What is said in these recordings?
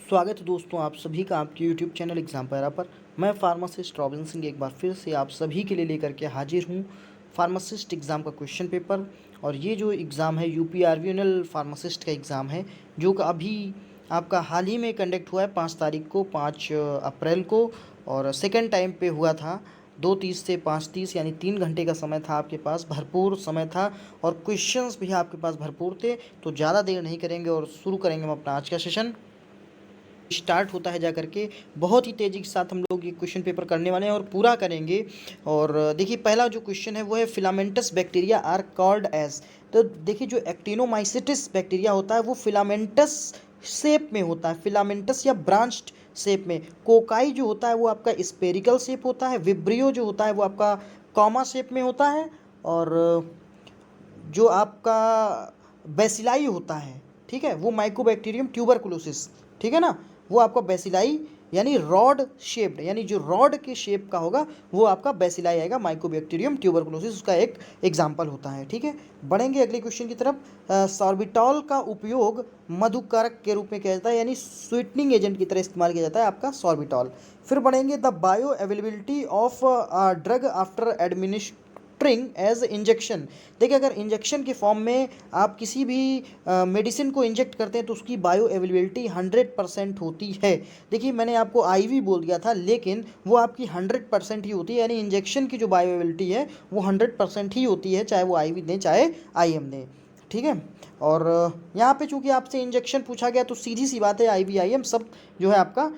स्वागत है दोस्तों आप सभी का आपके यूट्यूब चैनल एग्जाम पैरा पर। मैं फार्मासिस्ट रॉबिन सिंह एक बार फिर से आप सभी के लिए लेकर के हाजिर हूँ फार्मासिस्ट एग्ज़ाम का क्वेश्चन पेपर। और ये जो एग्ज़ाम है यूपी आरवीएनएल फार्मासिस्ट का एग्ज़ाम है जो कि अभी आपका हाल ही में कंडक्ट हुआ है 5 तारीख को, 5 अप्रैल को। और सेकेंड टाइम पे हुआ था 2:30 से 5:30, यानी 3 घंटे का समय था आपके पास, भरपूर समय था। और क्वेश्चंस भी आपके पास भरपूर थे। तो ज़्यादा देर नहीं करेंगे और शुरू करेंगे हम अपना आज का सेशन। स्टार्ट होता है जा करके बहुत ही तेज़ी के साथ हम लोग ये क्वेश्चन पेपर करने वाले हैं और पूरा करेंगे। और देखिए पहला जो क्वेश्चन है वो है filamentous bacteria are called as. तो देखिए जो एक्टिनोमाइसिटिस बैक्टीरिया होता है वो फिलामेंटस शेप में होता है, फिलामेंटस या ब्रांच्ड शेप में। कोकाई जो होता है वो आपका स्पेरिकल शेप होता है, विब्रियो जो होता है वो आपका कॉमा शेप में होता है। और जो आपका बेसिलाई होता है, ठीक है, वो माइकोबैक्टीरियम ट्यूबरकुलोसिस, ठीक है ना, वो आपका बेसिलाई यानी रॉड शेप्ड, यानी जो रॉड के शेप का होगा वो आपका बेसिलाई आएगा, माइकोबैक्टीरियम ट्यूबरकुलोसिस उसका एक एग्जाम्पल होता है। ठीक है, बढ़ेंगे अगले क्वेश्चन की तरफ। सॉर्बिटॉल का उपयोग मधुकारक के रूप में किया जाता है, यानी स्वीटनिंग एजेंट की तरह इस्तेमाल किया जाता है आपका सॉर्बिटॉल। फिर बढ़ेंगे the bioavailability of drug after administrating as injection. देखिए अगर इंजेक्शन के फॉर्म में आप किसी भी मेडिसिन को इंजेक्ट करते हैं तो उसकी बायो अवेलेबिलिटी 100% होती है। देखिए मैंने आपको आईवी बोल दिया था लेकिन वो आपकी 100% ही होती है, यानी इंजेक्शन की जो बायो अवेलेबिलिटी है वो 100% ही होती है, चाहे वो आईवी दें चाहे आईएम दें। ठीक है, और यहाँ पे चूंकि आपसे इंजेक्शन पूछा गया तो सीधी सी बात है आईवी आईएम सब जो है आपका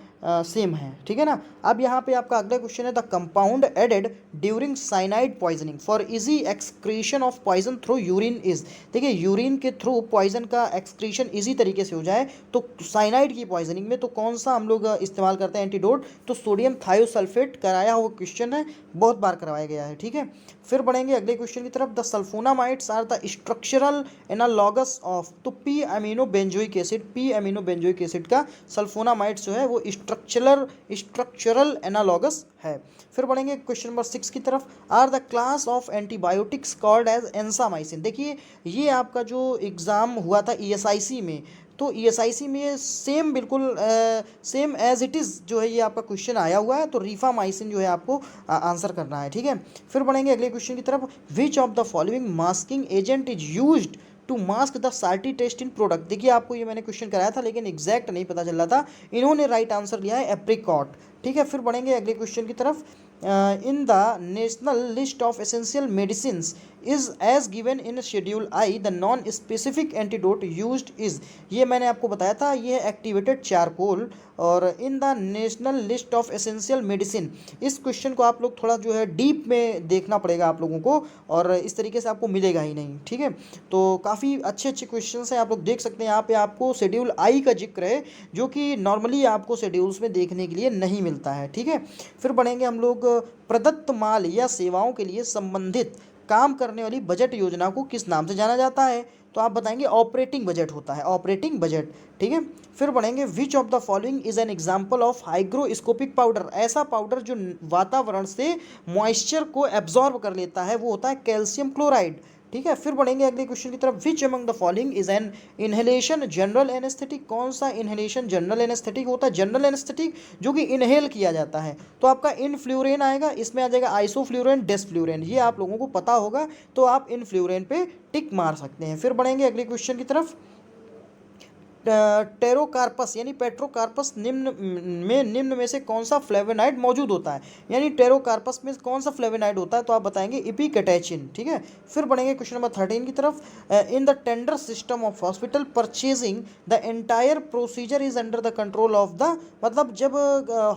सेम है। ठीक है ना। अब यहाँ पे आपका अगला क्वेश्चन है the compound added during cyanide poisoning for easy excretion of poison through urine is. देखिए यूरिन के थ्रू पॉइजन का एक्सक्रीशन इजी तरीके से हो जाए तो साइनाइड की पॉइजनिंग में तो कौन सा हम लोग इस्तेमाल करते हैं एंटीडोट, तो सोडियम थायोसल्फेट। कराया हुआ क्वेश्चन है, बहुत बार करवाया गया है। ठीक है, फिर बढ़ेंगे अगले क्वेश्चन की तरफ। The sulphonamides are the structural analogues of, तो P amino benzoic acid, P amino benzoic acid का सल्फोनामाइड्स जो है वो स्ट्रक्चरल एनालॉगस है। फिर बढ़ेंगे क्वेश्चन नंबर 6 की तरफ। Are the class of antibiotics called as ansamycin. देखिए ये आपका जो एग्ज़ाम हुआ था ईएसआईसी में, तो ईएसआईसी में ये सेम बिल्कुल सेम एज इट इज़ जो है ये आपका क्वेश्चन आया हुआ है, तो रीफामाइसिन जो है आपको आंसर करना है। ठीक है, फिर बढ़ेंगे अगले क्वेश्चन की तरफ। Which of the following masking agent is used to mask the salty taste in product. देखिए आपको ये मैंने क्वेश्चन कराया था लेकिन एग्जैक्ट नहीं पता चल रहा था, इन्होंने राइट आंसर लिया है एप्रिकॉट। ठीक है, फिर बढ़ेंगे अगले क्वेश्चन की तरफ। In the national list of essential medicine is as given in schedule I the non specific antidote used is. ये मैंने आपको बताया था, ये है एक्टिवेटेड चारकोल। और इन the national list of essential medicine, इस क्वेश्चन को आप लोग थोड़ा जो है डीप में देखना पड़ेगा आप लोगों को, और इस तरीके से आपको मिलेगा ही नहीं। ठीक है, तो काफ़ी अच्छे अच्छे क्वेश्चन हैं, आप लोग देख सकते हैं यहाँ पे आपको शेड्यूल आई का जिक्र है जो कि नॉर्मली आपको शेड्यूल्स में देखने के लिए नहीं मिलता है। ठीक है, फिर बढ़ेंगे हम लोग। प्रदत्त माल या सेवाओं के लिए संबंधित काम करने वाली बजट योजना को किस नाम से जाना जाता है, तो आप बताएंगे ऑपरेटिंग बजट होता है, ऑपरेटिंग बजट। ठीक है, फिर बढ़ेंगे। विच of the following is an example of hygroscopic powder. ऐसा पाउडर जो वातावरण से मॉइस्चर को एब्जॉर्ब कर लेता है वो होता है कैल्शियम क्लोराइड। ठीक है, फिर बढ़ेंगे अगले क्वेश्चन की तरफ। Which among the following is N inhalation general anaesthetic. कौन सा इनहेलेशन जनरल एनेस्थेटिक होता है, जनरल एनेस्थेटिक जो कि इनहेल किया जाता है, तो आपका इनफ्लूरेन आएगा, इसमें आ जाएगा आइसोफ्लूरेन, डेस्फ्लूरेन, ये आप लोगों को पता होगा तो आप इनफ्लूरेन पे टिक मार सकते हैं। फिर बढ़ेंगे अगले क्वेश्चन की तरफ। टेरोकार्पस यानी पेट्रोकार्पस निम्न में से कौन सा फ्लेवोनाइड मौजूद होता है, यानी टेरोकार्पस में कौन सा फ्लेवोनाइड होता है, तो आप बताएंगे इपिकेटेचिन। ठीक है, फिर बढ़ेंगे क्वेश्चन नंबर 13 की तरफ। In the tender system of hospital purchasing the entire procedure is under the control of the, मतलब जब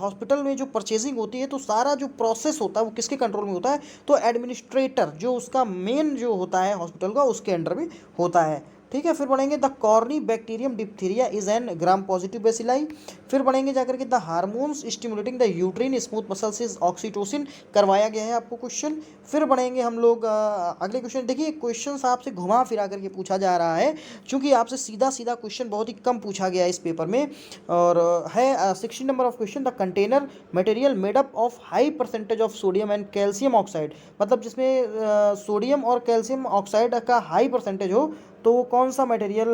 हॉस्पिटल में जो परचेजिंग होती है तो सारा जो प्रोसेस होता है वो किसके कंट्रोल में होता है, तो एडमिनिस्ट्रेटर जो उसका मेन जो होता है हॉस्पिटल का उसके अंडर में होता है। ठीक है, फिर बढ़ेंगे the corny bacterium diphtheria is an gram positive bacilli. फिर बढ़ेंगे जाकर के the hormones stimulating the uterine smooth muscles is oxytocin, करवाया गया है आपको क्वेश्चन। फिर बढ़ेंगे हम लोग अगले क्वेश्चन। देखिए क्वेश्चन आपसे घुमा फिरा करके पूछा जा रहा है क्योंकि आपसे सीधा सीधा क्वेश्चन बहुत ही कम पूछा गया है इस पेपर में, और है 16 number of question. The container material made up of high percentage of sodium and calcium oxide, मतलब जिसमें सोडियम और कैल्शियम ऑक्साइड का हाई परसेंटेज हो तो कौन सा मटेरियल,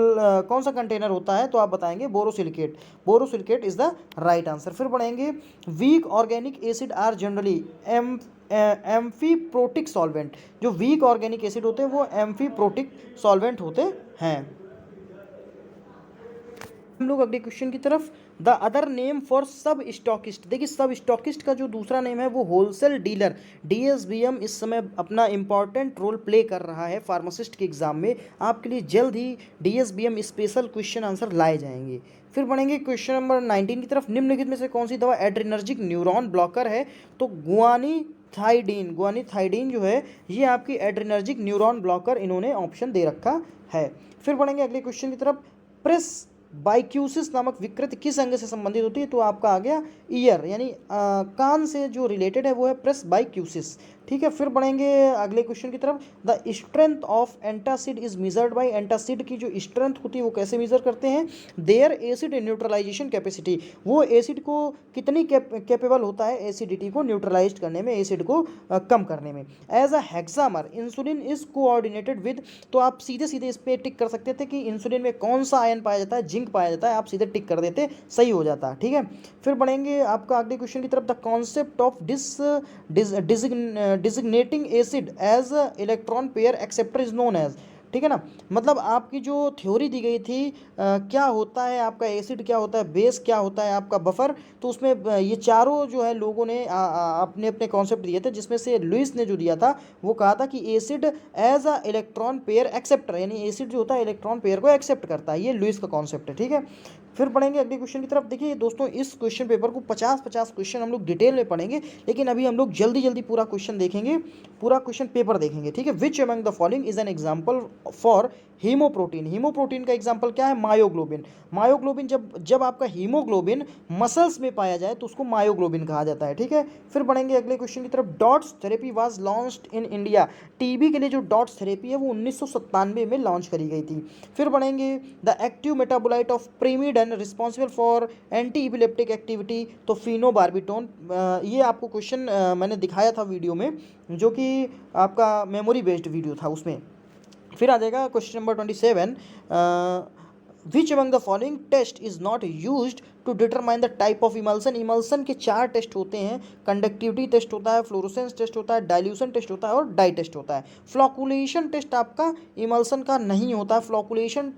कौन सा कंटेनर होता है, तो आप बताएंगे borosilicate. Borosilicate is the right answer. फिर पढ़ेंगे weak organic acid are generally amphiprotic solvent. जो वीक ऑर्गेनिक एसिड होते हैं वो एम्फीप्रोटिक सॉल्वेंट होते हैं। हम लोग अगले क्वेश्चन की तरफ, द अदर नेम फॉर सब स्टॉकिस्ट। देखिए सब स्टॉकिस्ट का जो दूसरा नेम है वो होलसेल डीलर। डीएसबीएम इस समय अपना इंपॉर्टेंट रोल प्ले कर रहा है फार्मासिस्ट के एग्जाम में। आपके लिए जल्द ही डीएसबीएम स्पेशल क्वेश्चन आंसर लाए जाएंगे। फिर पढ़ेंगे क्वेश्चन नंबर 19 की तरफ, निम्नलिखित में से कौन सी दवा एड्रेनर्जिक न्यूरॉन ब्लॉकर है, तो गुआनिथाइडीन। गुआनिथाइडीन जो है ये आपकी एड्रेनर्जिक न्यूरॉन ब्लॉकर इन्होंने ऑप्शन दे रखा है। फिर पढ़ेंगे अगले क्वेश्चन की तरफ, प्रेस बाइक्यूसिस नामक विकृति किस अंग से संबंधित होती है, तो आपका आ गया ईयर, यानी कान से जो रिलेटेड है वो है प्रेस बाइक्यूसिस। ठीक है। फिर बढ़ेंगे अगले क्वेश्चन की तरफ, the strength of antacid is measured by. Antacid की जो स्ट्रेंथ होती है वो कैसे मेजर करते हैं, देयर एसिड न्यूट्रलाइजेशन कैपेसिटी। वो एसिड को कितनी कैपेबल होता है एसिडिटी को न्यूट्रलाइज करने में, एसिड को कम करने में। As a hexamer insulin is coordinated with, तो आप सीधे सीधे इस पर टिक कर सकते थे कि इंसुलिन में कौन सा आयन पाया जाता है, जिंक पाया जाता है, आप सीधे टिक कर देते, सही हो जाता। ठीक है। फिर बढ़ेंगे आपका अगले क्वेश्चन की तरफ, the concept of designating acid as electron pair acceptor is known as. ठीक है ना, मतलब आपकी जो थ्योरी दी गई थी क्या होता है आपका एसिड, क्या होता है बेस, क्या होता है आपका बफर, तो उसमें ये चारों जो है लोगों ने अपने अपने कॉन्सेप्ट दिए थे, जिसमें से लुइस ने जो दिया था वो कहा था कि acid as a electron pair acceptor, यानी एसिड जो होता है इलेक्ट्रॉन पेयर को एक्सेप्ट करता है, ये लुइस का कॉन्सेप्ट है। ठीक है। फिर पढ़ेंगे अगले क्वेश्चन की तरफ। देखिए दोस्तों इस क्वेश्चन पेपर को 50-50 क्वेश्चन हम लोग डिटेल में पढ़ेंगे, लेकिन अभी हम लोग जल्दी जल्दी पूरा क्वेश्चन देखेंगे, पूरा क्वेश्चन पेपर देखेंगे। ठीक है। Which among the following is an example for haemoprotein. Haemoprotein का एग्जाम्पल क्या है, मायोग्लोबिन। मायोग्लोबिन जब आपका हीमोग्लोबिन मसल्स में पाया जाए तो उसको मायोग्लोबिन कहा जाता है। ठीक है। फिर बढ़ेंगे अगले क्वेश्चन की तरफ, dots therapy was launched in India. TB के लिए जो डॉट्स थेरेपी है वो 1997 में लॉन्च करी गई थी। फिर बढ़ेंगे the active metabolite of primidone responsible for anti epileptic activity, तो फिनोबार्बिटोन। ये आपको क्वेश्चन मैंने दिखाया था वीडियो में, जो कि आपका मेमोरी बेस्ड वीडियो था उसमें। फिर आ जाएगा question number 27, which among the following test is not used to determine the type of emulsion. Emulsion के 4 टेस्ट होते हैं, कंडक्टिविटी टेस्ट होता है, फ्लोरोसेंस टेस्ट होता है, डाइल्यूशन टेस्ट होता है और डाई टेस्ट होता है। फ्लॉकुलेशन टेस्ट आपका इमल्सन का नहीं होता है। फ्लॉकुलेशन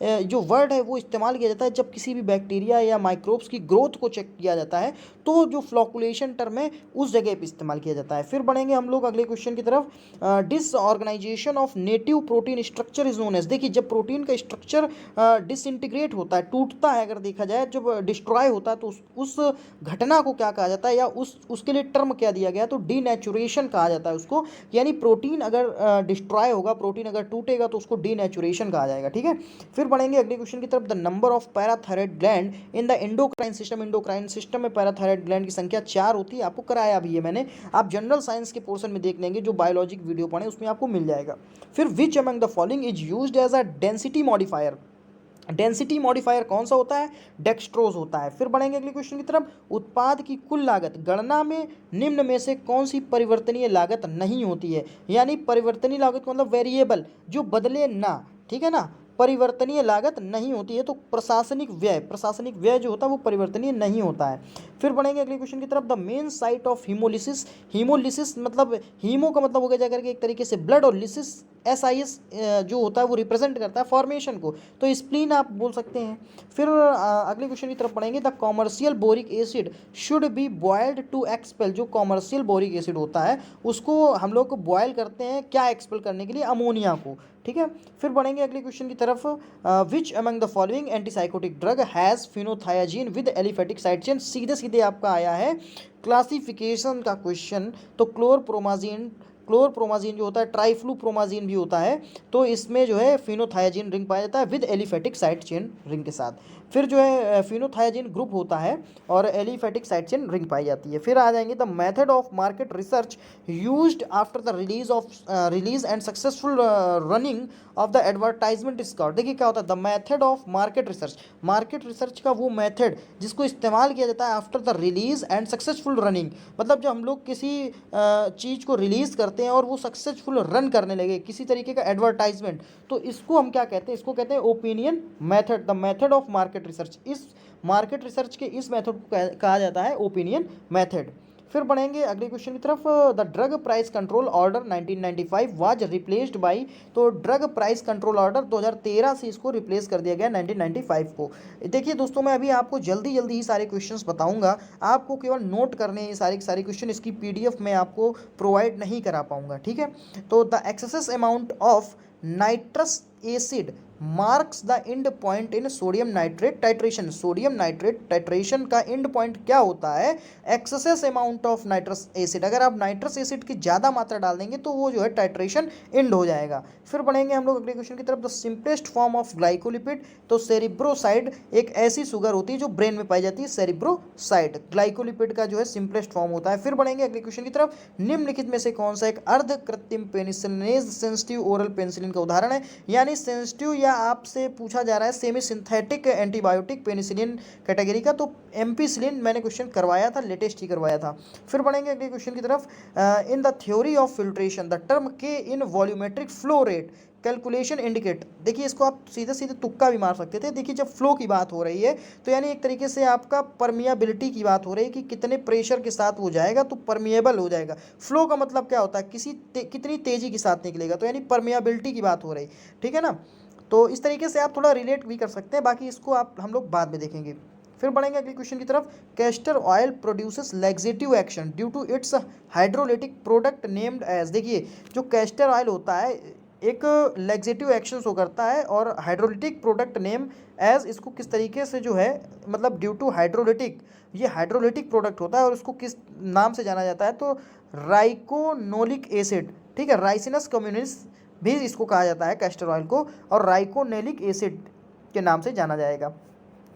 जो वर्ड है वो इस्तेमाल किया जाता है जब किसी भी बैक्टीरिया या माइक्रोब्स की ग्रोथ को चेक किया जाता है, तो जो फ्लॉकुलेशन टर्म है उस जगह पर इस्तेमाल किया जाता है। फिर बढ़ेंगे हम लोग अगले क्वेश्चन की तरफ, disorganization of native protein structure is known as. देखिए जब प्रोटीन का स्ट्रक्चर डिसइंटीग्रेट होता है, टूटता है, अगर देखा जाए जब डिस्ट्रॉय होता है, तो उस घटना को क्या कहा जाता है, या उसके लिए टर्म क्या दिया गया, तो डीनेचुरेशन कहा जाता है उसको। यानी प्रोटीन अगर डिस्ट्रॉय होगा, प्रोटीन अगर टूटेगा तो उसको डीनेचुरेशन कहा जाएगा। ठीक है। फिर बढ़ेंगे अगले क्वेश्चन की तरफ, the number of parathyroid gland in the endocrine system. Endocrine system में पैराथायराइड ग्लैंड की संख्या 4 होती है, आपको कराया भी है मैंने, आप जनरल साइंस के पोर्शन में देख लेंगे, जो बायोलॉजिक वीडियो पढ़े उसमें आपको मिल जाएगा। फिर which among the following is used as a density modifier. Density modifier कौन सा होता है, डेक्सट्रोज होता है। फिर बढ़ेंगे अगले क्वेश्चन की तरफ, उत्पाद की कुल लागत गणना में निम्न में से कौन सी परिवर्तनीय लागत नहीं होती है। यानी परिवर्तनीय लागत मतलब वेरिएबल जो बदले ना, ठीक है ना, परिवर्तनीय लागत नहीं होती है। तो प्रशासनिक व्यय जो होता है वो परिवर्तनीय नहीं होता है। फिर बढ़ेंगे अगले क्वेश्चन की तरफ, the main site of haemolysis. Haemolysis मतलब हीमो का मतलब हो गया जाकर के एक तरीके से ब्लड, और लिसिस SIS जो होता है वो रिप्रेजेंट करता है फॉर्मेशन को, तो स्प्लीन आप बोल सकते हैं। फिर अगले क्वेश्चन की तरफ पढ़ेंगे, the commercial boric acid should be boiled to expel. जो कॉमर्शियल बोरिक एसिड होता है उसको हम लोग बॉयल करते हैं, क्या एक्सपेल करने के लिए, अमोनिया को। ठीक है। फिर बढ़ेंगे अगले क्वेश्चन की तरफ, which among the following antipsychotic drug has phenothiazine with aliphatic side chain. सीधे सीधे आपका आया है क्लासिफिकेशन का क्वेश्चन, तो क्लोरप्रोमाजीन जो होता है, ट्राइफ्लूप्रोमाजीन भी होता है, तो इसमें जो है फिनोथायाजीन रिंग पाया जाता है with aliphatic side chain ring के साथ। फिर जो है फिनोथायाजिन ग्रुप होता है और एलिफेटिक साइड चेन रिंग पाई जाती है। फिर आ जाएंगे the method of market research used after the release and successful running of the advertisement spot. देखिए क्या होता है the method of market research का वो मेथड जिसको इस्तेमाल किया जाता है after the release and successful running, मतलब जब हम लोग किसी चीज़ को रिलीज़ करते हैं और वो सक्सेसफुल रन करने लगे किसी तरीके का एडवर्टाइजमेंट, तो इसको हम क्या कहते हैं, इसको कहते हैं opinion method, the method of market research. इस मार्केट रिसर्च के इस मेथड को कहा जाता है ओपिनियन मेथड। फिर बढ़ेंगे अगले क्वेश्चन की तरफ। The drug price control order 1995 was replaced by, तो ड्रग प्राइस कंट्रोल ऑर्डर 2013 से इसको रिप्लेस कर दिया गया 1995 को। देखिए दोस्तों मैं अभी आपको जल्दी जल्दी ही सारे क्वेश्चंस बताऊंगा, आपको केवल नोट करने हैं सारे सारे क्वेश्चन, इसकी पीडीएफ मैं आपको प्रोवाइड नहीं करा पाऊंगा, ठीक है। तो the excess amount of nitrous acid marks the end point in sodium nitrate titration. Sodium nitrate titration का एंड पॉइंट क्या होता है, excess amount of nitrous acid. अगर आप नाइट्रस एसिड की ज़्यादा मात्रा डाल देंगे तो वो जो है टाइट्रेशन एंड हो जाएगा। फिर बढ़ेंगे हम लोग अगले क्वेश्चन की तरफ। The simplest form of glycolipid, तो सेरिब्रोसाइड एक ऐसी शुगर होती है जो ब्रेन में पाई जाती है, सेरिब्रोसाइड ग्लाइकोलिपिड का जो है सिंपलेस्ट फॉर्म होता है। फिर बढ़ेंगे अगले क्वेश्चन की तरफ। निम्नलिखित में से कौन सा एक अर्ध कृत्रिम पेनिसिलिनेज सेंसिटिव ओरल पेनिसिलिन का उदाहरण है, यानी सेंसिटिव या आपसे पूछा जा रहा है semi synthetic antibiotic penicillin category का, तो एम्पिसिलिन मैंने क्वेश्चन करवाया था, लेटेस्ट ही करवाया था। फिर बढ़ेंगे अगले क्वेश्चन की तरफ। In the theory of filtration the term K in volumetric flow rate calculation indicate. देखिए इसको आप सीधे सीधे तुक्का भी मार सकते थे। देखिए जब फ्लो की बात हो रही है तो यानी एक तरीके से आपका परमिएबिलिटी की बात हो रही है कि कितने प्रेशर के साथ वो जाएगा तो परमिएबल हो जाएगा। फ्लो का मतलब क्या होता है, कितनी तेजी के साथ निकलेगा, तो यानी परमिएबिलिटी की बात हो रही, ठीक है ना। तो इस तरीके से आप थोड़ा रिलेट भी कर सकते हैं, बाकी इसको आप हम लोग बाद में देखेंगे। फिर बढ़ेंगे अगले क्वेश्चन की तरफ। Castor oil produces laxative action due to its hydrolytic product named as. देखिए जो कैस्टर ऑयल होता है एक लैक्सेटिव एक्शन शो करता है और हाइड्रोलिटिक प्रोडक्ट नेम एज, इसको किस तरीके से जो है मतलब ड्यू टू हाइड्रोलिटिक, ये हाइड्रोलिटिक प्रोडक्ट होता है और इसको किस नाम से जाना जाता है, तो राइकोनोलिक एसिड, ठीक है, राइसिनस कम्युनिस भी इसको कहा जाता है कैस्टर ऑयल को, और राइकोनेलिक एसिड के नाम से जाना जाएगा।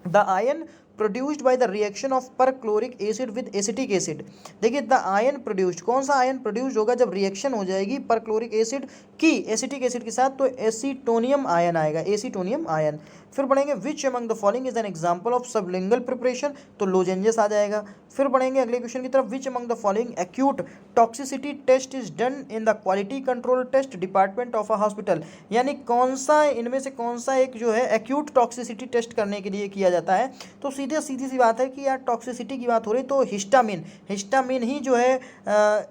The ion produced by the reaction of perchloric acid with acetic acid. देखिए द आयन प्रोड्यूस्ड, कौन सा आयन प्रोड्यूस होगा जब रिएक्शन हो जाएगी परक्लोरिक एसिड की एसिटिक एसिड के साथ, तो एसीटोनियम आयन आएगा, एसीटोनियम आयन। फिर बढ़ेंगे which among the following is an example of sublingual preparation, तो लोजेंजेस आ जाएगा। फिर बढ़ेंगे अगले क्वेश्चन की तरफ। Which among the following acute toxicity test is done in the quality control test department of a hospital, यानी कौन सा इनमें से कौन सा एक जो है एक्यूट टॉक्सिसिटी टेस्ट करने के लिए किया जाता है, तो सीधी सी बात है कि यार टॉक्सिसिटी की बात हो रही तो हिस्टामिन ही जो है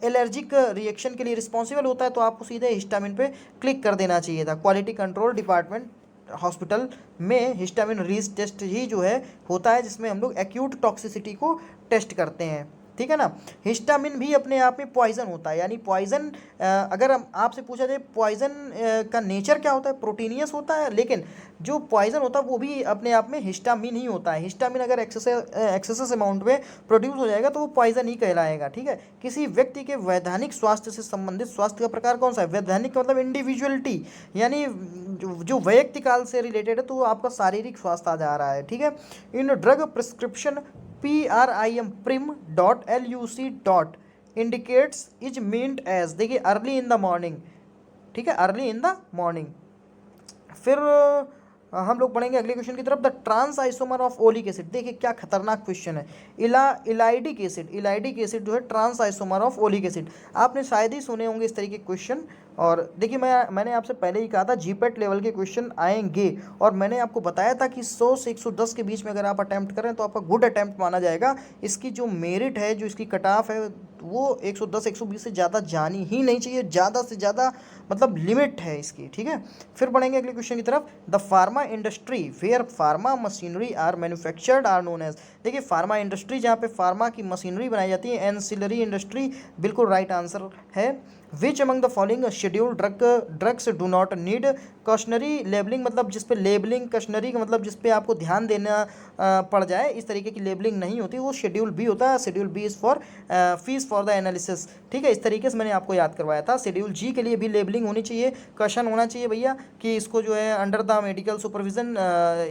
एलर्जिक रिएक्शन के लिए रिस्पॉन्सिबल होता है, तो आपको सीधे हिस्टामिन पे क्लिक कर देना चाहिए था। क्वालिटी कंट्रोल डिपार्टमेंट हॉस्पिटल में हिस्टामिन रिलीज टेस्ट ही जो है होता है जिसमें हम लोग एक्यूट टॉक्सिसिटी को टेस्ट करते हैं, ठीक है ना। हिस्टामिन भी अपने आप में पॉइजन होता है, यानी पॉइजन अगर हम आपसे पूछा जाए पॉइजन का नेचर क्या होता है, प्रोटीनियस होता है, लेकिन जो पॉइजन होता है वो भी अपने आप में हिस्टामिन ही होता है। हिस्टामिन अगर एक्सेसिव अमाउंट में प्रोड्यूस हो जाएगा तो वो पॉइजन ही कहलाएगा, ठीक है। किसी व्यक्ति के वैधानिक स्वास्थ्य से संबंधित स्वास्थ्य का प्रकार कौन सा है, वैधानिक का मतलब इंडिविजुअलिटी, यानी जो वैयक्तिक काल से रिलेटेड है तो वो आपका शारीरिक स्वास्थ्य आ जा रहा है, ठीक है। In drug prescription prim.luc. Indicates is meant as, देखिए अर्ली इन द मॉर्निंग, ठीक है, अर्ली इन द मॉर्निंग। फिर हम लोग पढ़ेंगे अगले क्वेश्चन की तरफ। The trans isomer of oleic acid, देखिए क्या खतरनाक क्वेश्चन है। इलाइडिक एसिड जो है trans isomer of oleic acid, आपने शायद ही सुने होंगे इस तरीके के क्वेश्चन। और देखिए मैंने आपसे पहले ही कहा था जीपेट लेवल के क्वेश्चन आएंगे, और मैंने आपको बताया था कि 100 से 110 के बीच में अगर आप अटैम्प्ट करें तो आपका गुड अटैम्प्ट माना जाएगा। इसकी जो मेरिट है, जो इसकी कट ऑफ है, वो 110 120 से ज़्यादा जानी ही नहीं चाहिए, ज़्यादा से ज़्यादा मतलब लिमिट है इसकी, ठीक है। फिर बढ़ेंगे अगले क्वेश्चन की तरफ। The pharma industry where pharma machinery are manufactured are known as, देखिए फार्मा इंडस्ट्री जहाँ पे फार्मा की मशीनरी बनाई जाती है, एंसिलरी इंडस्ट्री बिल्कुल राइट आंसर है। Which among the following schedule drugs do not need cautionary labelling, मतलब जिस पे लेबलिंग कॉशनरी का मतलब जिस पे आपको ध्यान देना पड़ जाए, इस तरीके की लेबलिंग नहीं होती, वो शेड्यूल बी होता है। Schedule B is for fees for the analysis, ठीक है। इस तरीके से मैंने आपको याद करवाया था। शेड्यूल जी के लिए भी लेबलिंग होनी चाहिए, क्वेश्चन होना चाहिए भैया कि इसको जो है under the medical supervision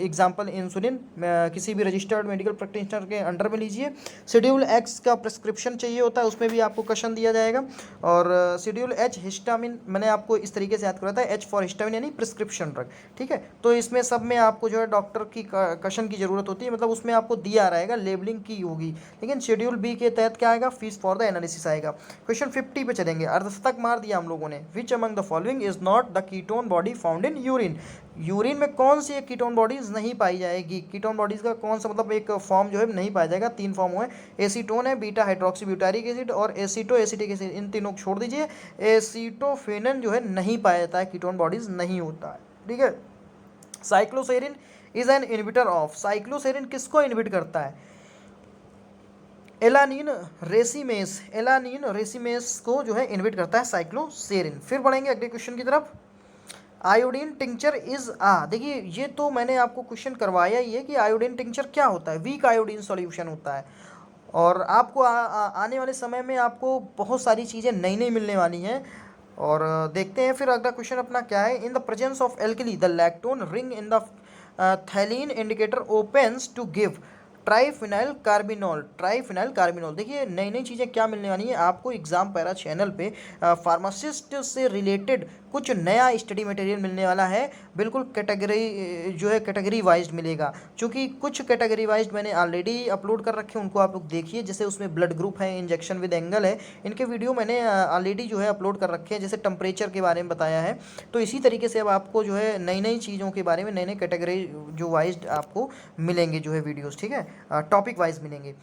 example insulin किसी भी रजिस्टर्ड मेडिकल प्रैक्टिशनर के अंडर में लीजिए। शेड्यूल एक्स का प्रिस्क्रिप्शन चाहिए होता है, उसमें भी आपको क्वेश्चन दिया जाएगा। और शेड्यूल एच हिस्टामिन, मैंने आपको इस तरीके से याद करवाया था, एच फॉर हिस्टामिन यानी प्रिस्क्रिप्शन ड्रग, ठीक है। तो इसमें सब में आपको जो है डॉक्टर की क्वेश्चन की जरूरत होती है, मतलब उसमें आपको दिया रहेगा, लेबलिंग की होगी। लेकिन शेड्यूल बी के तहत क्या आएगा, फीस फॉर द एनालिसिस आएगा। क्वेश्चन 50 पे चलेंगे, अर्धशतक मार दिया हम लोगों ने। विच among the following is not the ketone body found in urine, urine में कौन सी एक कीटोन बॉडीज नहीं पाई जाएगी, कीटोन बॉडीज का कौन सा मतलब एक फॉर्म जो है नहीं पाया जाएगा। 3 फॉर्म है, एसीटोन है, बीटा हाइड्रोक्सी ब्यूटारिक एसिड और एसीटो एसिटिक एसिड, इन तीनों को छोड़ दीजिए। एसीटोफेनन जो है नहीं पाया जाता है, कीटोन बॉडीज नहीं होता है, ठीक है। Cycloserine is an inhibitor of, cycloserine किसको इनहिबिट करता है, एलानिन रेसिमेस, एलानिन रेसिमेस को जो है इनहिबिट करता है साइक्लोसेरिन। फिर बढ़ेंगे अगले क्वेश्चन की तरफ। आयोडीन टिंचर इज देखिए ये तो मैंने आपको क्वेश्चन करवाया ही है कि आयोडीन टिंचर क्या होता है, वीक आयोडीन सॉल्यूशन होता है। और आपको आने वाले समय में आपको बहुत सारी चीज़ें नई नई मिलने वाली हैं। और देखते हैं फिर अगला क्वेश्चन अपना क्या है। In the presence of alkali the lactone ring in the phthalein indicator opens to give triphenyl carbinol, triphenyl carbinol. देखिए नई नई चीज़ें क्या मिलने वाली है आपको एग्जाम पैरा चैनल पे, फार्मासिस्ट से रिलेटेड कुछ नया स्टडी मटेरियल मिलने वाला है, बिल्कुल कैटेगरी जो है कैटेगरी वाइज मिलेगा। चूँकि कुछ कैटेगरी वाइज मैंने ऑलरेडी अपलोड कर रखे हैं, उनको आप लोग देखिए। जैसे उसमें ब्लड ग्रुप है, इंजेक्शन विद एंगल है, इनके वीडियो मैंने ऑलरेडी जो है अपलोड कर रखे हैं। जैसे टेम्परेचर के बारे में बताया है, तो इसी तरीके से अब आपको जो है नई नई चीज़ों के बारे में नए नए कैटेगरी जो वाइज आपको मिलेंगे जो है वीडियोज़, ठीक है, टॉपिक वाइज मिलेंगे।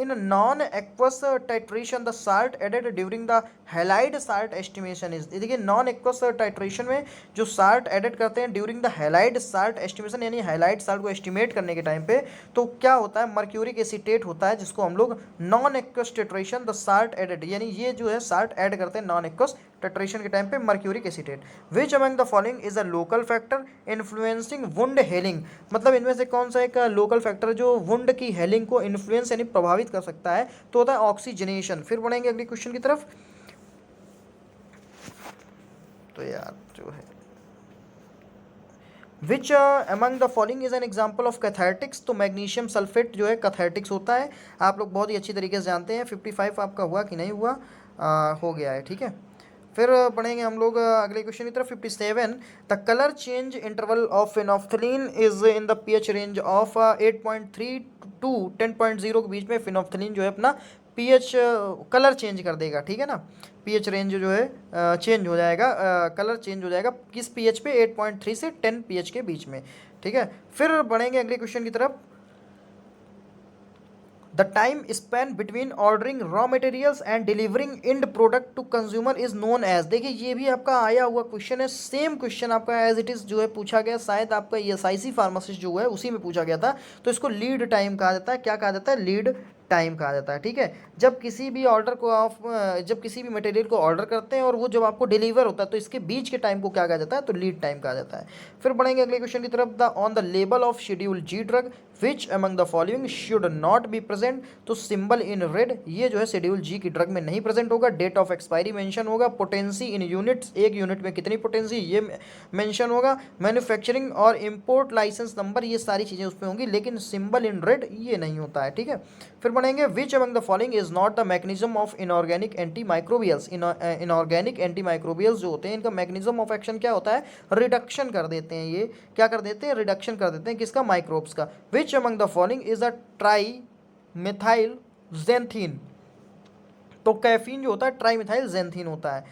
In non aqueous titration the salt added during the halide salt estimation is, देखिए नॉन एक्वस टाइट्रेशन में जो साल्ट एडेड करते हैं during the halide salt estimation, यानी हैलाइड साल्ट को एस्टिमेट करने के टाइम पे, तो क्या होता है, मर्क्यूरिक एसीटेट होता है, जिसको हम लोग non aqueous titration the salt added, यानी ये जो है साल्ट ऐड करते हैं नॉन एक्वस टाइट्रेशन के टाइम पे mercuric acetate. Which among the following is a local factor influencing wound healing, मतलब इनमें से कौन सा एक लोकल फैक्टर जो वुंड की हेलिंग को इन्फ्लुएंस यानी प्रभावित कर सकता है, तो होता है ऑक्सीजनेशन। फिर बढ़ेंगे अगले क्वेश्चन की तरफ। तो यार जो है which among the following is an example of cathartics, तो मैग्नीशियम सल्फेट जो है कैथेटिक्स होता है, आप लोग बहुत ही अच्छी तरीके से जानते हैं। 55 आपका हुआ कि नहीं हुआ, हो गया है, ठीक है। फिर बढ़ेंगे हम लोग अगले क्वेश्चन की तरफ। 57 the colour change interval of phenolphthalein is in the pH range of 8.3 to 10.0 के बीच में। फिनोफ्थलीन जो है अपना पीएच कलर चेंज कर देगा, ठीक है ना, पीएच रेंज जो है चेंज हो जाएगा, कलर चेंज हो जाएगा किस पीएच पे, 8.3 से 10 पीएच के बीच में, ठीक है। फिर बढ़ेंगे अगले क्वेश्चन की तरफ। The time span between ordering raw materials and delivering end product to consumer is known as, देखिए ये भी आपका आया हुआ क्वेश्चन है, सेम क्वेश्चन आपका एज इट इज जो है पूछा गया, शायद आपका एसआईसी फार्मासिस्ट जो है उसी में पूछा गया था। तो इसको लीड टाइम कहा जाता है, क्या कहा जाता है, लीड टाइम कहा जाता है, ठीक है। जब किसी भी ऑर्डर को आप जब किसी भी मटेरियल को ऑर्डर करते हैं और वो जब आपको डिलीवर होता है, तो इसके बीच के टाइम को क्या कहा जाता है, तो लीड टाइम कहा जाता है। फिर बढ़ेंगे अगले क्वेश्चन की तरफ। The on the label of schedule G drug which among the following should not be present, तो सिंबल इन रेड ये जो है शेड्यूल जी की ड्रग में नहीं प्रेजेंट होगा। डेट ऑफ एक्सपायरी मेंशन होगा, पोटेंसी इन यूनिट्स, एक यूनिट में कितनी पोटेंसी ये मेंशन होगा, मैन्युफैक्चरिंग और इंपोर्ट लाइसेंस नंबर, ये सारी चीज़ें उसमें होंगी, लेकिन सिंबल इन रेड ये नहीं होता है, ठीक है। फिर बढ़ेंगे which among the following is not the mechanism of inorganic anti microbials, inorganic anti microbials जो होते हैं इनका मैकेनिज्म ऑफ एक्शन क्या होता है, रिडक्शन कर देते हैं, ये क्या कर देते हैं, रिडक्शन कर देते हैं किसका, माइक्रोब्स का। Which among the following is a tri methyl xanthine, तो कैफीन जो होता है ट्राई मिथाइल जेंथीन होता है।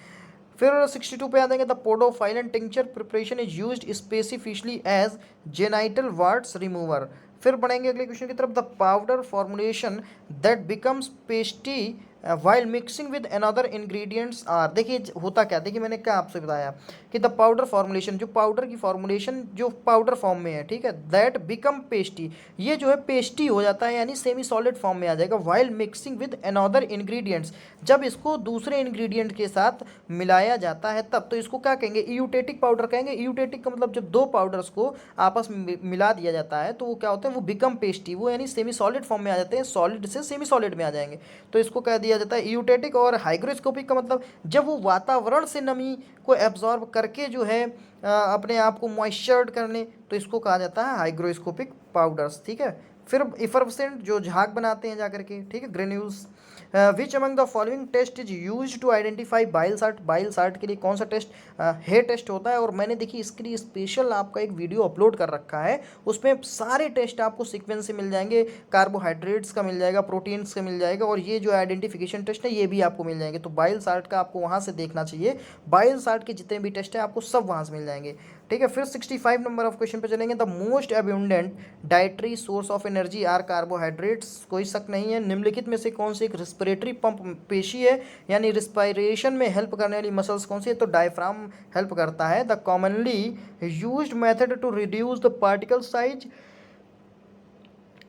फिर 62 पे आ देंगे। The podophyllin tincture preparation is used specifically as genital warts remover. फिर बढ़ेंगे अगले क्वेश्चन की तरफ। The powder formulation that becomes pasty while mixing with another ingredients are, देखिए होता क्या, देखिए मैंने क्या आपसे बताया कि द पाउडर फॉर्मुलेशन, जो पाउडर की फॉर्मुलेशन जो पाउडर फॉर्म में है, ठीक है, दैट बिकम पेस्टी, ये जो है पेस्टी हो जाता है यानी सेमी सॉलिड फॉर्म में आ जाएगा, while mixing with another ingredients, जब इसको दूसरे इंग्रेडिएंट के साथ मिलाया जाता है तब, तो इसको क्या कहेंगे, यूटेटिक पाउडर कहेंगे। यूटेटिक का मतलब जब दो पाउडर्स को आपस में मिला दिया जाता है तो वो क्या होता है, वो बिकम पेस्टी, वो यानी सेमी सॉलिड फॉर्म में आ जाते हैं, सॉलिड से सेमी सॉलिड में आ जाएंगे, तो इसको कह दिया जाता है यूटेटिक। और हाइग्रोस्कोपिक का मतलब जब वो वातावरण से नमी को एब्जॉर्ब करके जो है अपने आप को मॉइस्चर्ड करने, तो इसको कहा जाता है हाइग्रोस्कोपिक पाउडर्स, ठीक है। फिर इफरवेसेंट जो झाग बनाते हैं जाकर के, ठीक है, granules. Which among the following test is use to identify bile salt, bile salt के लिए कौन सा टेस्ट हेयर टेस्ट होता है। और मैंने देखिए इसके लिए स्पेशल आपका एक वीडियो अपलोड कर रखा है, उसमें सारे टेस्ट आपको सीक्वेंस से मिल जाएंगे, कार्बोहाइड्रेट्स का मिल जाएगा, प्रोटीन्स का मिल जाएगा, और ये जो आइडेंटिफिकेशन टेस्ट है ये भी आपको मिल जाएंगे। तो बाइल साल्ट का आपको वहाँ से देखना चाहिए, बाइल साल्ट के जितने भी टेस्ट है आपको सब वहाँ से मिल जाएंगे, ठीक है। फिर 65 नंबर ऑफ क्वेश्चन पे चलेंगे। The most abundant dietary source of energy are carbohydrates, कोई शक नहीं है। निम्नलिखित में से कौन सी एक रिस्पिरेटरी पंप पेशी है, यानी रिस्पायरेशन में हेल्प करने वाली मसल्स कौन सी है, तो डायफ्राम हेल्प करता है। The commonly used method to reduce the particle size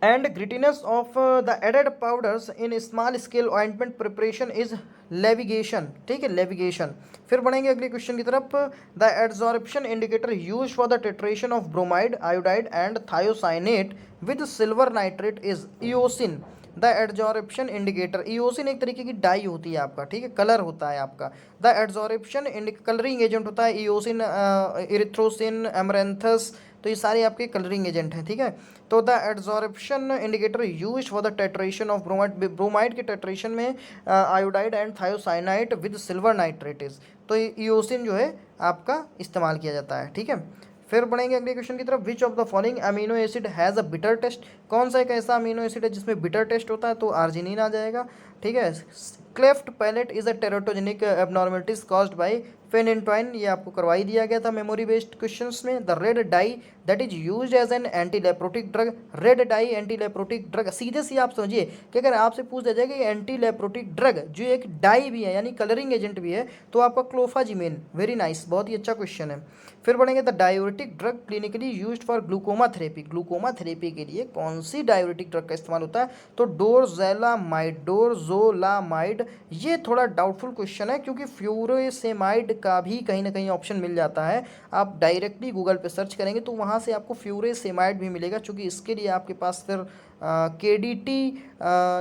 and grittiness of the added powders in small scale ointment preparation is levigation, ठीक है, लेविगेशन। फिर बढ़ेंगे अगले क्वेश्चन की तरफ। The adsorption indicator use for the titration of bromide, iodide and thiocyanate with silver nitrate is eosin. The adsorption indicator, eosin एक तरीके की डाई होती है आपका, ठीक है, कलर होता है आपका। द एड्सॉर्प्शन कलरिंग एजेंट होता है ईओसिन, इरिथ्रोसिन, एमरेंथस, तो ये सारे आपके कलरिंग एजेंट हैं, ठीक है। तो the adsorption indicator use for the titration of bromide, bromide के टेट्रेशन में iodide and thiocyanate with silver nitrate, तो ईओसिन जो है आपका इस्तेमाल किया जाता है, ठीक है। फिर बढ़ेंगे अगले क्वेश्चन की तरफ। Which of the following amino acid has a bitter taste, कौन सा एक ऐसा अमीनो एसिड है जिसमें बिटर टेस्ट होता है, तो आर्जिनिन आ जाएगा, ठीक है। Cleft palate is a teratogenic abnormalities caused by phenytoin, ये आपको करवाई दिया गया था मेमोरी बेस्ड क्वेश्चंस में। The red dye that is used as an anti leprotic drug, red dye anti leprotic drug, सीधे सी आप समझिए कि अगर आपसे पूछ दिया जाए कि एंटी लेप्रोटिक ड्रग जो एक डाई भी है यानी कलरिंग एजेंट भी है, तो आपका क्लोफाजिमेन, वेरी नाइस, बहुत ही अच्छा क्वेश्चन है। फिर बढ़ेंगे the diuretic drug clinically used for glaucoma therapy, glaucoma therapy के लिए कौन सी डायूरेटिक ड्रग का इस्तेमाल होता है, तो डोरज़ोलामाइड, डोरज़ोलामाइड। ये थोड़ा डाउटफुल क्वेश्चन है क्योंकि फ्यूरेसेमाइड का भी कहीं ना कहीं ऑप्शन मिल जाता है, आप डायरेक्टली गूगल पे सर्च करेंगे तो वहाँ से आपको फ्यूरेसेमाइड भी मिलेगा, क्योंकि इसके लिए आपके पास फिर KDT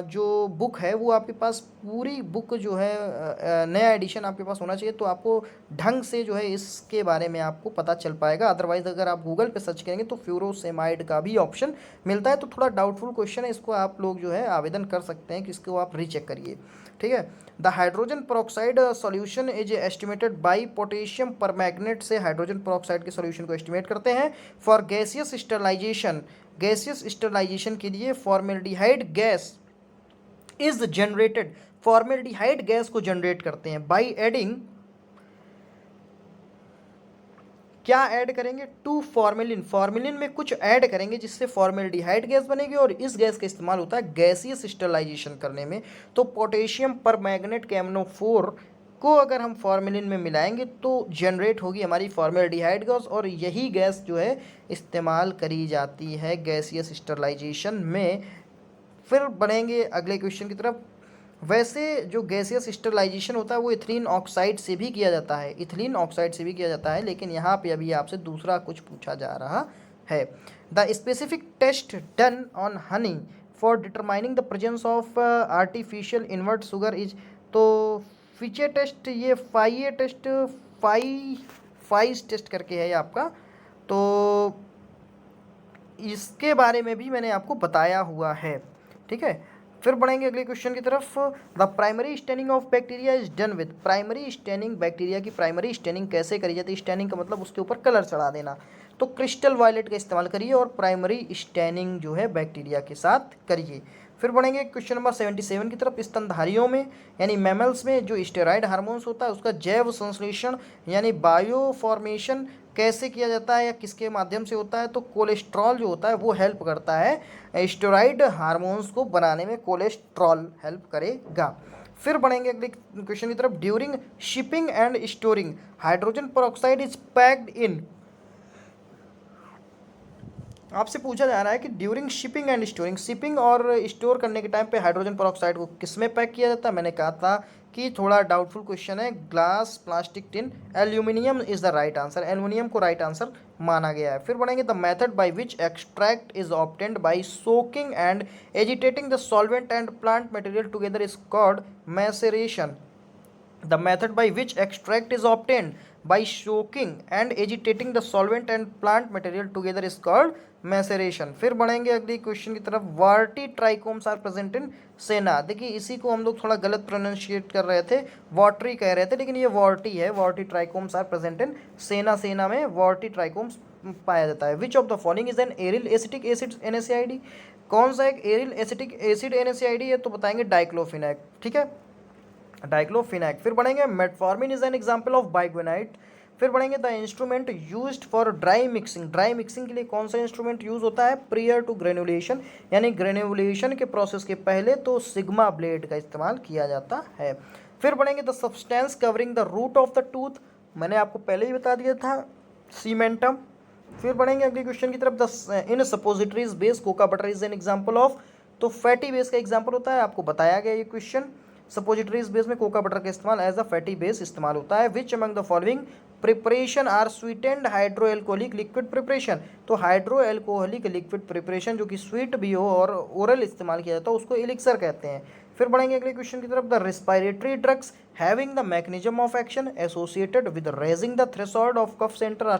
जो बुक है वो आपके पास पूरी बुक जो है नया एडिशन आपके पास होना चाहिए, तो आपको ढंग से जो है इसके बारे में आपको पता चल पाएगा। अदरवाइज़ अगर आप गूगल पे सर्च करेंगे तो फ्यूरोसेमाइड का भी ऑप्शन मिलता है, तो थोड़ा डाउटफुल क्वेश्चन है, इसको आप लोग जो है आवेदन कर सकते हैं कि इसको आप रीचेक करिए, ठीक है। The hydrogen peroxide solution is estimated by potassium permanganate, से हाइड्रोजन पेरोक्साइड के सॉल्यूशन को एस्टिमेट करते हैं। For gaseous sterilization, gaseous sterilization के लिए formaldehyde gas is generated, formaldehyde gas को जनरेट करते हैं बाई एडिंग, क्या ऐड करेंगे, टू फॉर्मेलिन, फॉर्मेलिन में कुछ ऐड करेंगे जिससे फॉर्मेल्डिहाइड गैस बनेगी, और इस गैस का इस्तेमाल होता है गैसियस स्टरलाइजेशन करने में। तो पोटेशियम परमैंगनेट के NO4 को अगर हम फॉर्मेलिन में मिलाएंगे तो जनरेट होगी हमारी फॉर्मेल्डिहाइड गैस, और यही गैस जो है इस्तेमाल करी जाती है गैसियस स्टरलाइजेशन में। फिर बढ़ेंगे अगले क्वेश्चन की तरफ। वैसे जो गैसियस स्टरलाइजेशन होता है वो इथिलीन ऑक्साइड से भी किया जाता है, इथिलीन ऑक्साइड से भी किया जाता है, लेकिन यहाँ पे अभी आपसे दूसरा कुछ पूछा जा रहा है। The specific test done on honey for determining the presence of artificial invert sugar is, तो फीचे टेस्ट, ये फाइए टेस्ट, फाइस टेस्ट करके है ये आपका, तो इसके बारे में भी मैंने आपको बताया हुआ है, ठीक है। फिर बढ़ेंगे अगले क्वेश्चन की तरफ। The primary staining of bacteria is done with, primary staining, bacteria की प्राइमरी स्टेनिंग कैसे करी जाती है, स्टेनिंग का मतलब उसके ऊपर कलर चढ़ा देना, तो क्रिस्टल वायलेट का इस्तेमाल करिए और प्राइमरी स्टेनिंग जो है बैक्टीरिया के साथ करिए। फिर बढ़ेंगे क्वेश्चन नंबर 77 की तरफ। स्तनधारियों में यानी मैमल्स में जो स्टेरॉइड हार्मोन्स होता है उसका जैव संश्लेषण यानी बायो फॉर्मेशन कैसे किया जाता है या किसके माध्यम से होता है, तो कोलेस्ट्रॉल जो होता है वो हेल्प करता है, स्टेरॉइड हार्मोन्स को बनाने में कोलेस्ट्रॉल हेल्प करेगा। फिर बढ़ेंगे अगले क्वेश्चन की तरफ। During shipping and storing hydrogen peroxide is packed in, आपसे पूछा जा रहा है कि during shipping and storing, shipping और स्टोर करने के टाइम पे हाइड्रोजन पेरोक्साइड को किस में पैक किया जाता है। मैंने कहा था कि थोड़ा डाउटफुल क्वेश्चन है। Glass, plastic, tin, aluminium is the right answer, aluminium को राइट आंसर माना गया है। फिर बढ़ेंगे the method by which extract is obtained by soaking and agitating the solvent and plant material together is called maceration. The method by which extract is obtained by soaking and agitating the solvent and plant material together is called maceration। फिर बढ़ेंगे अगली question की तरफ। वार्टी trichomes are present in सेना। देखिए इसी को हम लोग थोड़ा गलत प्रोनाउंशिएट कर रहे थे, वाटरी कह रहे थे, लेकिन ये वार्टी है। वार्टी ट्राइकोम्स आर प्रेजेंट इन सेना, सेना में वार्टी ट्राइकोम्स पाया जाता है। Which of the following is N aryl acetic acid NaCl। कौन सा एक एरिल एसिटिक एसिड NaCl है, तो बताएंगे डाइक्लोफिनैक, ठीक है, डाइक्लोफिनैक। फिर बढ़ेंगे metformin is an example of biguanide. फिर बढ़ेंगे the instrument used for dry mixing. Dry mixing के लिए कौन सा इंस्ट्रूमेंट यूज होता है, प्रियर टू ग्रेनुलेशन, यानी ग्रेनुलेशन के प्रोसेस के पहले तो सिग्मा ब्लेड का इस्तेमाल किया जाता है। फिर बढ़ेंगे the substance covering the root of the tooth, मैंने आपको पहले ही बता दिया था, सीमेंटम। फिर बढ़ेंगे अगले क्वेश्चन की तरफ। The in suppositories base cocoa butter is an example of, तो फैटी बेस का एग्जाम्पल होता है, आपको बताया गया ये क्वेश्चन। सपोजिटरीज बेस में कोका बटर का इस्तेमाल एज अ फैटी बेस इस्तेमाल होता है। Which among the following preparation are sweetened hydro alcoholic liquid preparation, तो हाइड्रो एल्कोहलिक लिक्विड प्रिपरेशन जो कि स्वीट भी हो और ओरल इस्तेमाल किया जाता है उसको एलिक्सर कहते हैं। फिर बढ़ेंगे अगले क्वेश्चन की तरफ। The respiratory drugs having the mechanism of action associated with raising the threshold of cough centre are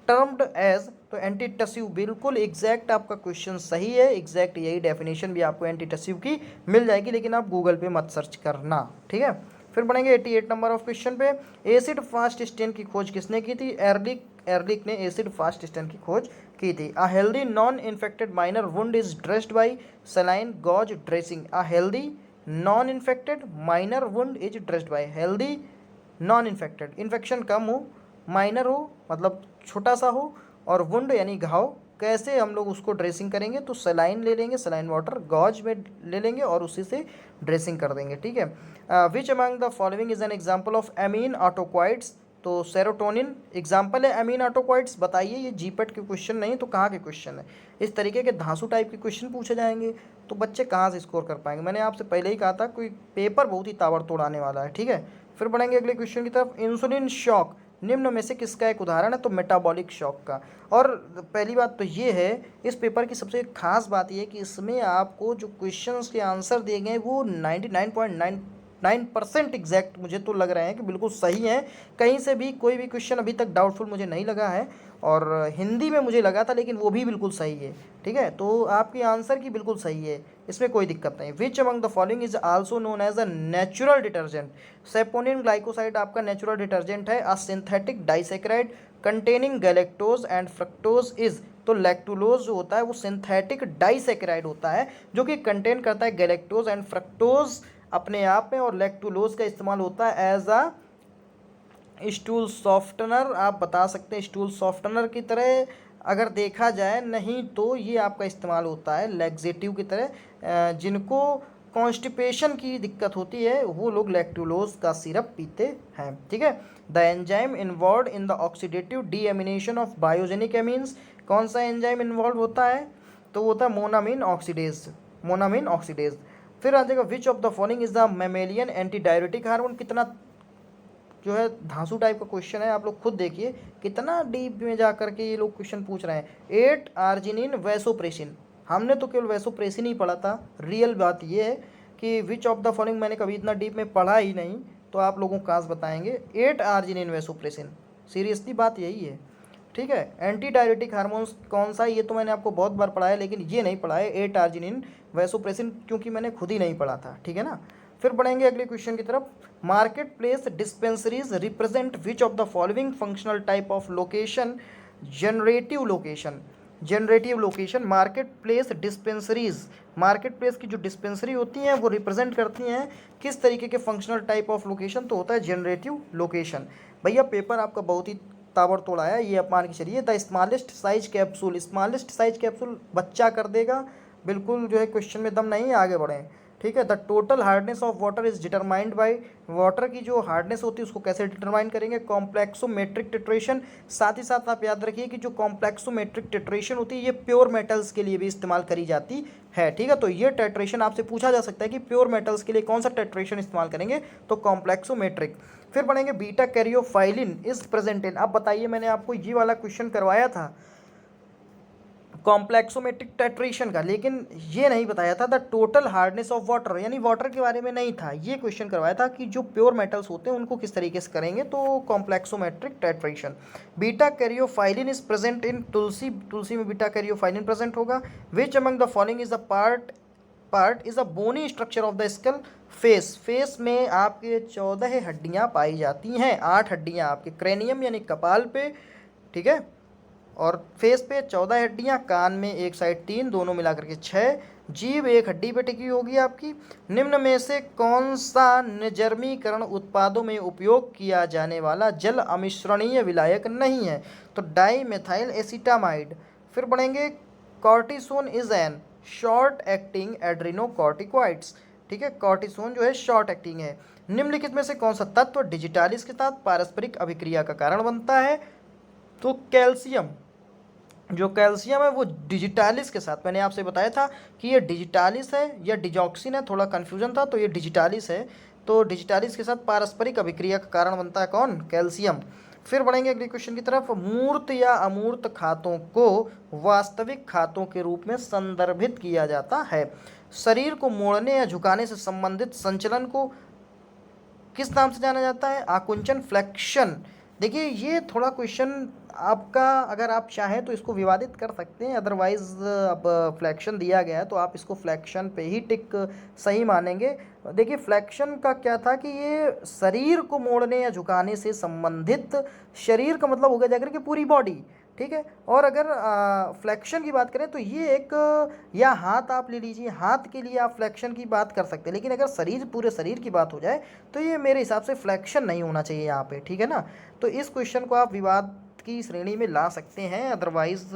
termed as, तो एंटीटसिव, बिल्कुल एग्जैक्ट आपका क्वेश्चन सही है, एग्जैक्ट यही डेफिनेशन भी आपको एंटीटसिव की मिल जाएगी, लेकिन आप गूगल पे मत सर्च करना, ठीक है। फिर बढ़ेंगे 88 नंबर ऑफ क्वेश्चन पे। एसिड फास्ट स्टेन की खोज किसने की थी, एरलिक ने एसिड फास्ट स्टेन की खोज की थी। A healthy non infected minor wound is dressed by saline gauze dressing. A healthy non infected minor wound is dressed by, healthy non infected, infection कम हो, माइनर हो मतलब छोटा सा हो, और वुंड यानी घाव, कैसे हम लोग उसको ड्रेसिंग करेंगे, तो सलाइन ले लेंगे, सलाइन वाटर गॉज में ले लेंगे और उसी से ड्रेसिंग कर देंगे, ठीक है। Which among the following is an example of amine autacoids, तो सेरोटोनिन एग्जांपल है एमीन ऑटोक्वाइड्स। बताइए ये जीपेट के क्वेश्चन नहीं तो कहाँ के क्वेश्चन है, इस तरीके के धांसू टाइप के क्वेश्चन पूछे जाएंगे तो बच्चे कहाँ से स्कोर कर पाएंगे। मैंने आपसे पहले ही कहा था कोई पेपर बहुत ही ताबड़तोड़ आने वाला है, ठीक है। फिर बढ़ेंगे अगले क्वेश्चन की तरफ। इंसुलिन शॉक निम्न में से किसका एक उदाहरण है, तो मेटाबॉलिक शॉक का। और पहली बात तो ये है इस पेपर की सबसे खास बात ये है कि इसमें आपको जो क्वेश्चंस के आंसर दिए गए वो 99.99% एग्जैक्ट मुझे तो लग रहे हैं कि बिल्कुल सही हैं। कहीं से भी कोई भी क्वेश्चन अभी तक डाउटफुल मुझे नहीं लगा है, और हिंदी में मुझे लगा था लेकिन वो भी बिल्कुल सही है, ठीक है। तो आपकी आंसर की बिल्कुल सही है, इसमें कोई दिक्कत नहीं। Which among the following is also known as a natural detergent. Saponin glycoside आपका नेचुरल डिटर्जेंट है। A synthetic disaccharide containing galactose and fructose is, तो लैक्टुलोज जो होता है वो सिंथेटिक डाइसेक्राइड होता है जो कि कंटेन करता है गैलेक्टोज एंड फ्रक्टोज अपने आप में, और लैक्टुलोज का इस्तेमाल होता है एज अ स्टूल सॉफ्टनर। आप बता सकते हैं स्टूल सॉफ्टनर की तरह अगर देखा जाए, नहीं तो ये आपका इस्तेमाल होता है लैक्सेटिव की तरह। जिनको कॉन्स्टिपेशन की दिक्कत होती है वो लोग लैक्टुलोज का सिरप पीते हैं, ठीक है। The enzyme involve in the oxidative deamination of biogenic amines, कौन सा एंजाइम इन्वॉल्व होता है, तो वो होता है मोनामिन ऑक्सीडेज, मोनामिन ऑक्सीडेज। फिर आ जाएगा विच of the following is the mammalian anti diuretic hormone. कितना जो है धांसू टाइप का क्वेश्चन है, आप लोग खुद देखिए कितना डीप में जा करके ये लोग क्वेश्चन पूछ रहे हैं। 8 आर्जिनिन वैसोप्रेसिन, हमने तो केवल वैसोप्रेसिन ही पढ़ा था। रियल बात ये है कि विच ऑफ द फॉलोइंग मैंने कभी इतना डीप में पढ़ा ही नहीं, तो आप लोगों को काश बताएंगे 8 आर्जिनिन वैसोप्रेसिन, सीरियसली बात यही है, ठीक है। एंटी डायरेटिक हार्मोन्स कौन सा है, ये तो मैंने आपको बहुत बार पढ़ा है, लेकिन ये नहीं पढ़ा है 8 आर्जिनिन वैसोप्रेसिन, क्योंकि मैंने खुद ही नहीं पढ़ा था, ठीक है ना। फिर बढ़ेंगे अगले क्वेश्चन की तरफ। Market place dispensaries represent which of the following functional type of location, generative location, generative location. Market place dispensaries, market place की जो डिस्पेंसरी होती हैं वो रिप्रेजेंट करती हैं किस तरीके के फंक्शनल टाइप ऑफ लोकेशन, तो होता है जनरेटिव लोकेशन। भैया पेपर आपका बहुत ही ताबड़तोड़ आया, ये आप मान के चलिए। The smallest size capsule, smallest size capsule बच्चा कर देगा, बिल्कुल जो है क्वेश्चन में दम नहीं है, आगे बढ़ें। ठीक है। The total hardness of water is determined by, water की जो हार्डनेस होती है उसको कैसे डिटरमाइन करेंगे, कॉम्प्लेक्सोमेट्रिक टिट्रेशन। साथ ही साथ आप याद रखिए कि जो कॉम्प्लेक्सोमेट्रिक टिट्रेशन होती है ये प्योर मेटल्स के लिए भी इस्तेमाल करी जाती है, ठीक है। तो ये टेट्रेशन आपसे पूछा जा सकता है कि प्योर मेटल्स के लिए कौन सा टेट्रेशन इस्तेमाल करेंगे, तो कॉम्प्लेक्सोमेट्रिक। फिर पढ़ेंगे बीटा कैरियोफाइलिन इज प्रेजेंट इन, अब बताइए मैंने आपको ये वाला क्वेश्चन करवाया था कॉम्प्लेक्सोमेट्रिक टेट्रेशन का, लेकिन ये नहीं बताया था the total hardness of water, यानी वाटर के बारे में नहीं था, ये क्वेश्चन करवाया था कि जो प्योर मेटल्स होते हैं उनको किस तरीके से करेंगे, तो complexometric titration. Beta caryophyllene is present in tulsi, तुलसी में बीटा कैरियोफाइलिन प्रेजेंट होगा। Which among the following is the part is a bony structure of the skull, face, face में आपके 14 हड्डियां पाई जाती हैं, 8 हड्डियां आपके क्रेनियम यानी कपाल पे, ठीक है, और फेस पे 14 हड्डियां, कान में एक साइड 3, दोनों मिलाकर के 6, जीभ एक हड्डी पे टिकी होगी आपकी। निम्न में से कौन सा निर्जमीकरण उत्पादों में उपयोग किया जाने वाला जल अमिश्रणीय विलायक नहीं है, तो डाई मेथाइल एसिटामाइड। फिर बढ़ेंगे cortisone is an short acting adrenocorticoids, ठीक है, कॉर्टिसोन जो है शॉर्ट एक्टिंग है। निम्नलिखित में से कौन सा तत्व डिजिटालिस के साथ पारस्परिक अभिक्रिया का कारण बनता है, तो कैल्शियम, जो कैल्शियम है वो डिजिटालिस के साथ, मैंने आपसे बताया था कि ये डिजिटालिस है या डिजॉक्सिन है, थोड़ा कन्फ्यूजन था, तो ये डिजिटालिस है, तो डिजिटालिस के साथ पारस्परिक अभिक्रिया का कारण बनता है कौन, कैल्शियम। फिर बढ़ेंगे अगले क्वेश्चन की तरफ, मूर्त या अमूर्त खातों को वास्तविक खातों के रूप में संदर्भित किया जाता है। शरीर को मोड़ने या झुकाने से संबंधित संचलन को किस नाम से जाना जाता है, आकुंचन, फ्लेक्शन। देखिए ये थोड़ा क्वेश्चन आपका, अगर आप चाहें तो इसको विवादित कर सकते हैं, अदरवाइज अब फ्लैक्शन दिया गया है तो आप इसको फ्लैक्शन पे ही टिक सही मानेंगे। देखिए फ्लैक्शन का क्या था कि ये शरीर को मोड़ने या झुकाने से संबंधित, शरीर का मतलब हो गया जाकर के पूरी बॉडी, ठीक है। और अगर फ्लैक्शन की बात करें तो ये एक, या हाथ आप ले लीजिए, हाथ के लिए आप फ्लैक्शन की बात कर सकते हैं, लेकिन अगर शरीर, पूरे शरीर की बात हो जाए तो ये मेरे हिसाब से फ्लैक्शन नहीं होना चाहिए यहाँ पे, ठीक है ना। तो इस क्वेश्चन को आप विवाद की श्रेणी में ला सकते हैं, अदरवाइज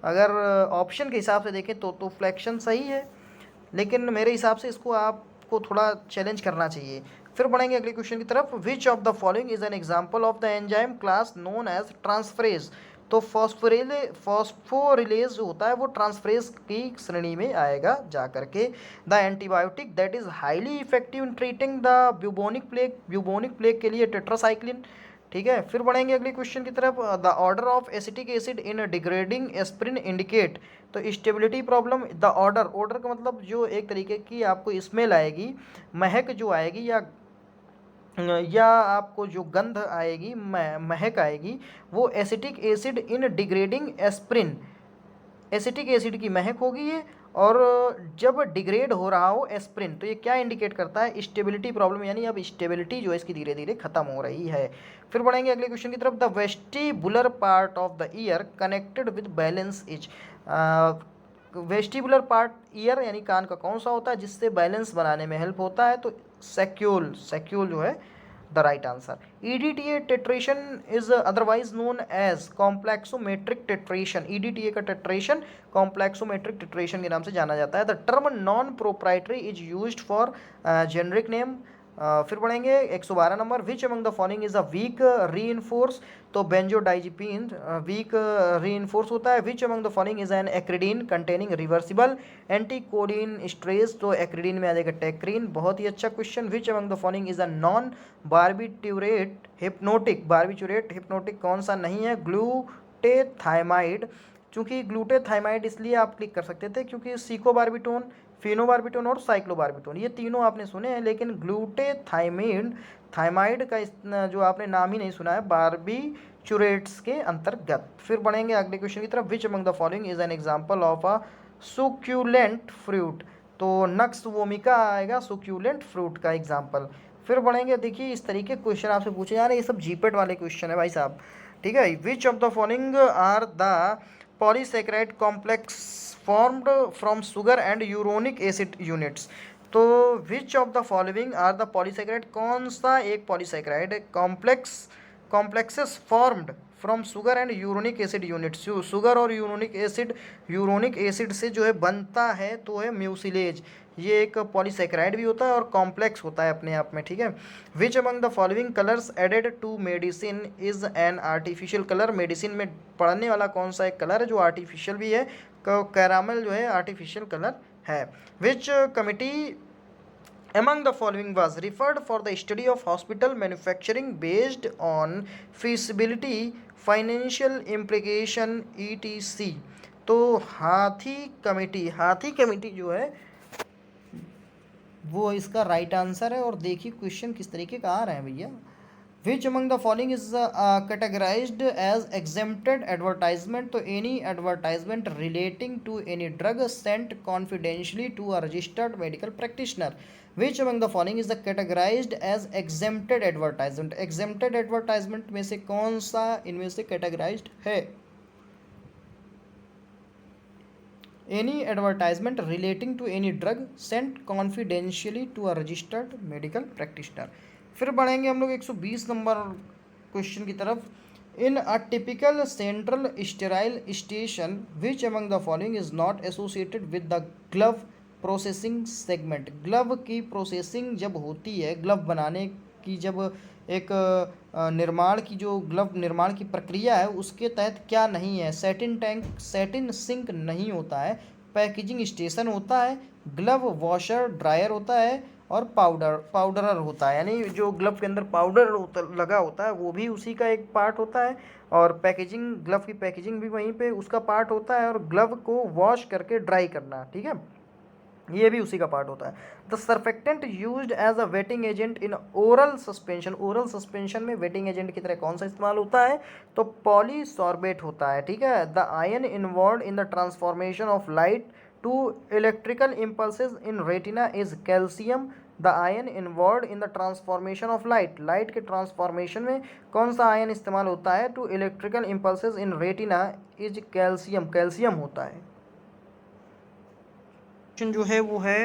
अगर ऑप्शन के हिसाब से देखें तो फ्लैक्शन सही है, लेकिन मेरे हिसाब से इसको आपको थोड़ा चैलेंज करना चाहिए। फिर बढ़ेंगे अगले क्वेश्चन की तरफ, which of the following is an example of the enzyme class known as transferase, तो फॉस्फोरिलेज जो होता है वो ट्रांसफरेज की श्रेणी में आएगा जा करके। The antibiotic that is highly effective in treating the bubonic plague, bubonic plague के लिए टेट्रासाइक्लिन, ठीक है। फिर बढ़ेंगे अगले क्वेश्चन की तरफ, the order of acetic acid in degrading aspirin indicate, तो stability problem. The order, order का मतलब जो एक तरीके की आपको स्मेल आएगी, महक जो आएगी, या आपको जो गंध आएगी, महक आएगी, वो acetic acid in degrading aspirin, acetic acid की महक होगी ये, और जब डिग्रेड हो रहा हो एस्प्रिन, तो ये क्या इंडिकेट करता है, स्टेबिलिटी प्रॉब्लम, यानी अब स्टेबिलिटी जो है इसकी धीरे धीरे खत्म हो रही है। फिर बढ़ेंगे अगले क्वेश्चन की तरफ, the vestibular part of the year connected with balance is, vestibular part year यानी कान का कौन सा होता है जिससे बैलेंस बनाने में हेल्प होता है, तो सैक्यूल, सैक्यूल जो है the right answer. EDTA titration is otherwise known as complexometric titration, EDTA का टेट्रेशन कॉम्प्लेक्सोमेट्रिक टेट्रेशन के नाम से जाना जाता है। The term non proprietary is used for generic name. फिर बढ़ेंगे 112 number, which among the following is a weak reinforce, तो बेंजोडाइजिपीन वीक रीइंफोर्स होता है। Which among the following is an acridine containing reversible anticholinesterase, तो acridine में आ जाएगा tacrine, बहुत ही अच्छा question. Which among the following is a non barbiturate hypnotic, barbiturate hypnotic कौन सा नहीं है, ग्लूटेथाइमाइड, चूंकि ग्लूटेथाइमाइड इसलिए आप क्लिक कर सकते थे क्योंकि सीकोबार्बिटोन, फिनोबार्बिटोन और साइक्लोबार्बिटोन ये तीनों आपने सुने हैं, लेकिन ग्लूटेथाइमाइड, थाइमाइड का जो आपने नाम ही नहीं सुना है, बार्बिचुरेट्स के अंतर्गत। फिर बढ़ेंगे अगले क्वेश्चन की तरफ, which among the following is an example of a succulent fruit, तो नक्स वोमिका आएगा सुक्यूलेंट फ्रूट का एग्जाम्पल। फिर बढ़ेंगे, देखिए इस तरीके क्वेश्चन आपसे पूछे जा रहे हैं, ये सब जीपेट वाले क्वेश्चन है भाई साहब, ठीक है। Which of the following are the polysaccharide complex formed from sugar and uronic acid units, तो which of the following are the polysaccharide, कौन सा एक polysaccharide complexes formed from sugar and uronic acid units. Sugar और uronic acid से जो है बनता है तो है म्यूसिलेज। ये एक पॉलीसेकेराइड भी होता है और कॉम्प्लेक्स होता है अपने आप में, ठीक है। Which among the following colours added to medicine is an artificial colour. Medicine में पड़ने वाला कौन सा एक कलर है जो आर्टिफिशियल भी है? कैरामल जो है आर्टिफिशियल कलर है। विच committee among the following was referred for the study of hospital manufacturing based on feasibility, financial implication etc। तो हाथी कमेटी जो है वो इसका राइट आंसर है। और देखिए क्वेश्चन किस तरीके का आ रहा है भैया। Which among the following is categorized as exempted advertisement? तो any advertisement relating to any drug sent confidentially to a registered medical practitioner. Which among the following is the categorized as exempted advertisement? exempted advertisement में से कौन सा इनमें से categorized है? Any advertisement relating to any drug sent confidentially to a registered medical practitioner। फिर बढ़ेंगे हम लोग 120 नंबर क्वेश्चन की तरफ। In a typical central sterile station which among the following is not associated with the glove processing segment. Glove की processing जब होती है, ग्लव बनाने की जब एक निर्माण की जो ग्लव निर्माण की प्रक्रिया है उसके तहत क्या नहीं है? सैटिन टैंक, सैटिन सिंक नहीं होता है, पैकेजिंग स्टेशन होता है, ग्लव वॉशर ड्रायर होता है और पाउडरर होता है। यानी जो ग्लव के अंदर पाउडर लगा होता है वो भी उसी का एक पार्ट होता है और पैकेजिंग, ग्लव की पैकेजिंग भी वहीं पे उसका पार्ट होता है और ग्लव को वॉश करके ड्राई करना, ठीक है, ये भी उसी का पार्ट होता है। The surfactant used as a wetting agent in oral suspension. Oral suspension में वेटिंग एजेंट की तरह कौन सा इस्तेमाल होता है? तो पॉलीसॉर्बेट होता है, ठीक है। The ion involve in the transformation of light to electrical impulses in retina is calcium. The ion involve in the transformation of light के ट्रांसफॉर्मेशन में कौन सा आयन इस्तेमाल होता है to electrical impulses in retina? Is calcium होता है। Question जो है वो है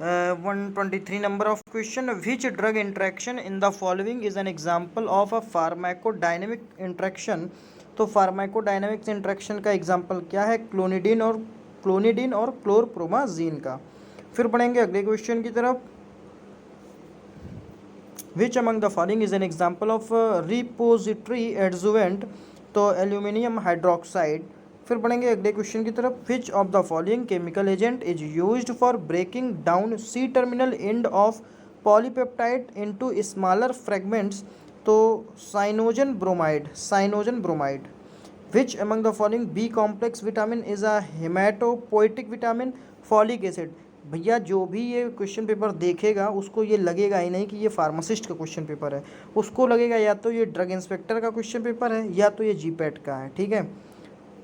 123 number of question. Which drug interaction in the following is an example of a pharmacodynamic interaction. तो फार्माकोडायनेमिक्स इंट्रैक्शन का एग्जाम्पल क्या है? क्लोनिडिन और क्लोरप्रोमाजीन का। फिर पढ़ेंगे अगले क्वेश्चन की तरफ। Which among the following is an example of repository adjuvant? तो एल्यूमिनियम हाइड्रोक्साइड। फिर पढ़ेंगे अगले क्वेश्चन की तरफ। Which of the following chemical agent is used for breaking down C terminal end of polypeptide into smaller fragments? तो cyanogen bromide. Which among the following B complex vitamin is a haematopoietic vitamin? Folic acid. भैया जो भी ये question paper देखेगा उसको ये लगेगा ही नहीं कि ये फार्मासिस्ट का क्वेश्चन पेपर है, उसको लगेगा या तो ये ड्रग इंस्पेक्टर का क्वेश्चन पेपर है या तो ये जीपैट का है, ठीक है।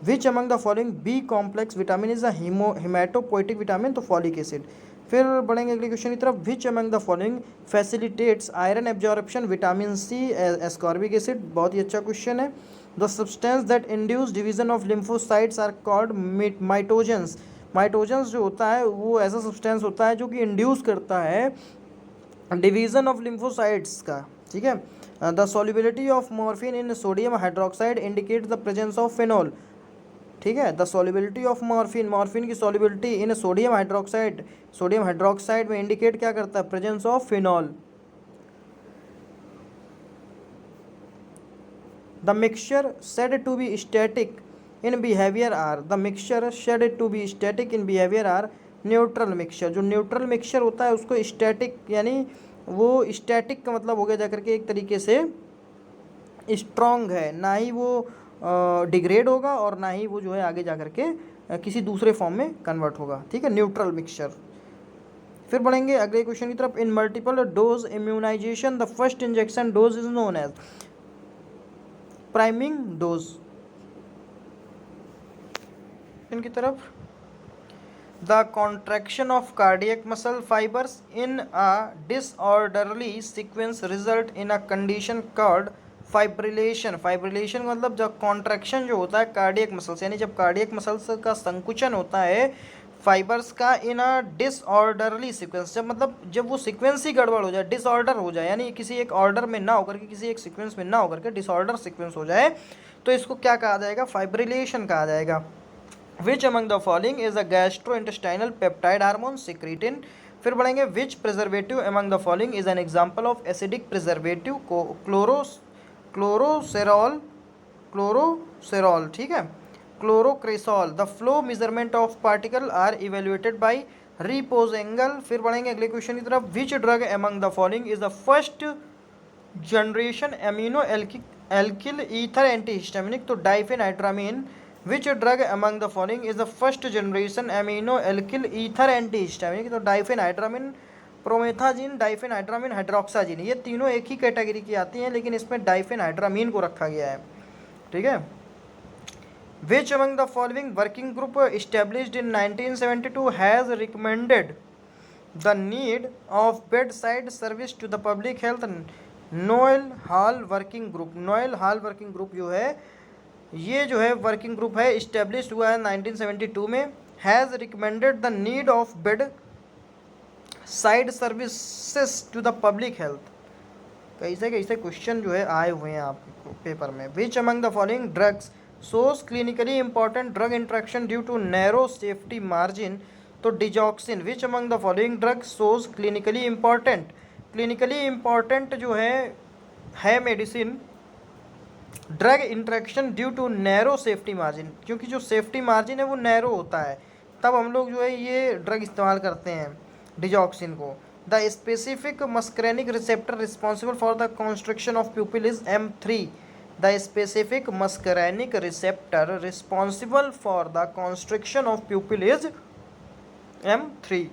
Which among the following B complex vitamin is a haematopoietic vitamin? तो फॉलिक एसिड। फिर बढ़ेंगे अगले क्वेश्चन की तरफ। Which among the following facilitates iron absorption? Vitamin C, ascorbic acid. बहुत ही अच्छा क्वेश्चन है। The substance that induce division of lymphocytes are called mitogens. Mitogens जो होता है वो ऐसा सब्सटेंस होता है जो कि इंड्यूस करता है डिवीजन ऑफ लिम्फोसाइट्स का, ठीक है। The solubility of morphine in sodium hydroxide indicate the presence of phenol, ठीक है। द सॉल्युबिलिटी ऑफ मॉर्फिन की सॉल्युबिलिटी इन सोडियम हाइड्रोक्साइड में इंडिकेट क्या करता है? Presence of phenol. The mixture said to be static in behaviour are? The mixture said to be static in behaviour are neutral mixture. जो neutral mixture होता है उसको static, यानी वो स्टैटिक का मतलब हो गया जाकर के एक तरीके से स्ट्रॉन्ग है, ना ही वो डिग्रेड होगा और ना ही वो जो है आगे जाकर के किसी दूसरे फॉर्म में कन्वर्ट होगा, ठीक है, न्यूट्रल मिक्सचर। फिर बढ़ेंगे अगले क्वेश्चन की तरफ। In multiple dose immunisation the first injection dose is known as? Priming dose. की तरफ। The contraction of cardiac muscle fibres in a disorderly sequence result in a condition called fibrillation. Fibrillation मतलब जब contraction जो होता है cardiac muscles, यानी जब cardiac muscles का संकुचन होता है फाइबर्स का इन अ डिसऑर्डरली सीक्वेंस, जब वो सीक्वेंस ही गड़बड़ हो जाए, डिसऑर्डर हो जाए, यानी किसी एक ऑर्डर में ना होकर के, किसी एक सीक्वेंस में ना होकर के डिसऑर्डर सीक्वेंस हो जाए, तो इसको क्या कहा जाएगा? फाइब्रिलेशन कहा जाएगा। Which among the following is a gastrointestinal peptide hormone secretin. फिर बढ़ेंगे, which preservative among the following is an example of acidic preservative? Chlorocresol, ठीक है, chlorocresol. The flow measurement of particle are evaluated by repose angle. फिर बढ़ेंगे अगले question की तरफ, which drug among the following is the first generation amino alkyl ether antihistaminic? तो diphenhydramine. Which drug among the following is the first generation amino alkyl ether antihistaminic? तो डाइफेनाइट्रामीन, promethazine, डाइफेनाइट्रामीन, हाइड्रोक्साजिन। ये तीनों एक ही कैटेगरी की आती हैं, लेकिन इसमें डाइफेनाइट्रामीन को रखा गया है, ठीक है। Which among the following working group established in 1972 has recommended the need of bedside service to the public health? Noel hall working group. Noel hall working group जो है, ये जो है वर्किंग ग्रुप है, इस्टेब्लिश हुआ है 1972 में। Has recommended the need of bedside services to the public health. कैसे कैसे क्वेश्चन जो है आए हुए हैं आपके पेपर में। Which among the following drugs shows clinically important drug interaction due to narrow safety margin? तो digoxin. Which among the following drugs shows clinically important? Clinically important जो है medicine drug interaction due to narrow safety margin, क्योंकि जो safety margin है वो narrow होता है, तब हम लोग जो है ये ड्रग इस्तेमाल करते हैं डिजॉक्सिन को। The specific muscarinic receptor responsible for the construction of प्यूपिल is M3। The specific muscarinic receptor responsible for the construction of प्यूपिल is M3।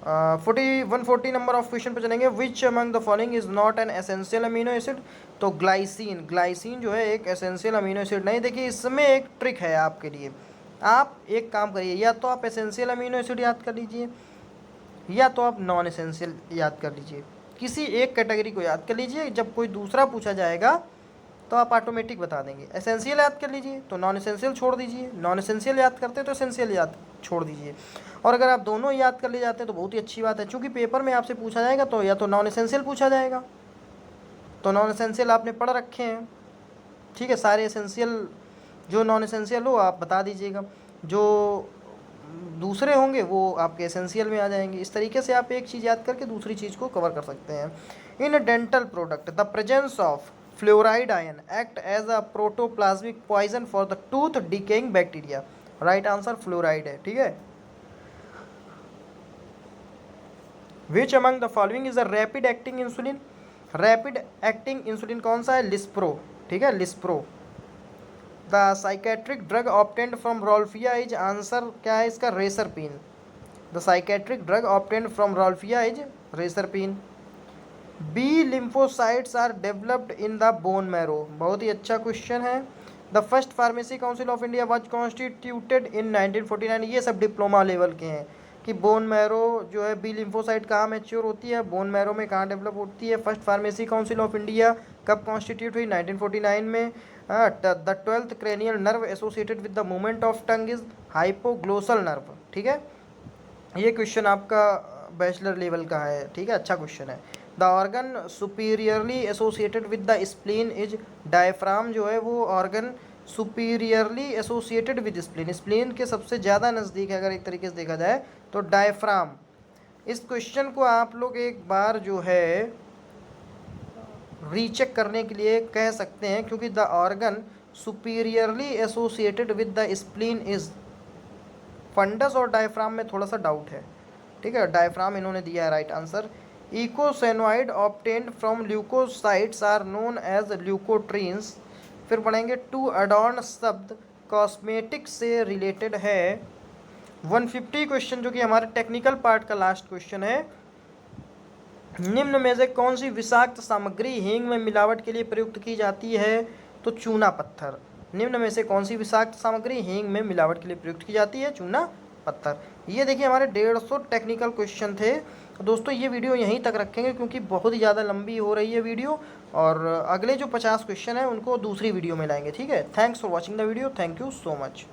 140 number of question पे चलेंगे। विच among the following is not an essential amino acid? तो glycine. Glycine जो है एक essential amino acid नहीं। देखिए इसमें एक ट्रिक है आपके लिए, आप एक काम करिए, या तो आप एसेंशियल अमीनो एसिड याद कर लीजिए, या तो आप नॉन एसेंशियल याद कर लीजिए, किसी एक कैटेगरी को याद कर लीजिए। जब कोई दूसरा पूछा जाएगा तो आप ऑटोमेटिक बता देंगे। एसेंशियल याद कर लीजिए तो नॉन एसेंशियल छोड़ दीजिए, नॉन एसेंशियल याद करते तो एसेंशियल याद छोड़ दीजिए। और अगर आप दोनों याद कर ले जाते हैं तो बहुत ही अच्छी बात है, क्योंकि पेपर में आपसे पूछा जाएगा तो या तो नॉन एसेंशियल पूछा जाएगा, तो नॉन एसेंशियल आपने पढ़ रखे हैं, ठीक है। सारे एसेंशियल जो नॉन एसेंशियल हो आप बता दीजिएगा, जो दूसरे होंगे वो आपके एसेंशियल में आ जाएंगे। इस तरीके से आप एक चीज़ याद करके दूसरी चीज़ को कवर कर सकते हैं। In dental product the presence of fluoride ion act as a protoplasmic poison for the tooth decaying bacteria? Right answer fluoride है, ठीक है। Which among the following is a rapid acting insulin? Rapid acting insulin कौन सा है? Lispro, ठीक है, lispro. The psychiatric drug obtained from rauwolfia is? Answer क्या है इसका? Reserpine. The psychiatric drug obtained from rauwolfia is reserpine. B lymphocytes are developed in the bone marrow? बहुत ही अच्छा क्वेश्चन है। The first pharmacy council of India was constituted इन 1949। ये सब diploma level के हैं कि बोन मैरो जो है, बी लिम्फोसाइट कहाँ मैच्योर होती है, बोन मैरो में कहाँ डेवलप होती है। First pharmacy council of India कब कॉन्स्टिट्यूट हुई? 1949 में। The 12th cranial nerve associated with the movement of tongue is hypoglossal nerve, ठीक है। ये क्वेश्चन आपका बैचलर लेवल का है, ठीक है, अच्छा क्वेश्चन है। The organ superiorly associated with the spleen is? Diaphragm जो है वो organ superiorly associated with spleen, spleen के सबसे ज़्यादा नज़दीक है अगर एक तरीके से देखा जाए तो डायफ्राम। इस क्वेश्चन को आप लोग एक बार जो है रीचेक करने के लिए कह सकते हैं, क्योंकि the organ superiorly associated with the spleen is, fundus और डायफ्राम में थोड़ा सा डाउट है, ठीक है। डायफ्राम इन्होंने दिया है right answer. Eicosanoid obtained from leucocytes are known as leukotrienes. फिर पढ़ेंगे टू अडॉर्न शब्द कॉस्मेटिक से रिलेटेड है। 150 क्वेश्चन जो कि हमारे टेक्निकल पार्ट का लास्ट क्वेश्चन है। निम्न में से कौन सी विषाक्त सामग्री हींग में मिलावट के लिए प्रयुक्त की जाती है? तो चूना पत्थर। निम्न में से कौन सी विषाक्त सामग्री हींग में मिलावट के लिए प्रयुक्त की जाती है? चूना पत्थर। ये देखिए हमारे 150 टेक्निकल क्वेश्चन थे। दोस्तों ये वीडियो यहीं तक रखेंगे क्योंकि बहुत ही ज़्यादा लंबी हो रही है वीडियो, और अगले जो 50 क्वेश्चन हैं उनको दूसरी वीडियो में लाएंगे, ठीक है। Thanks for watching the video, thank you so much.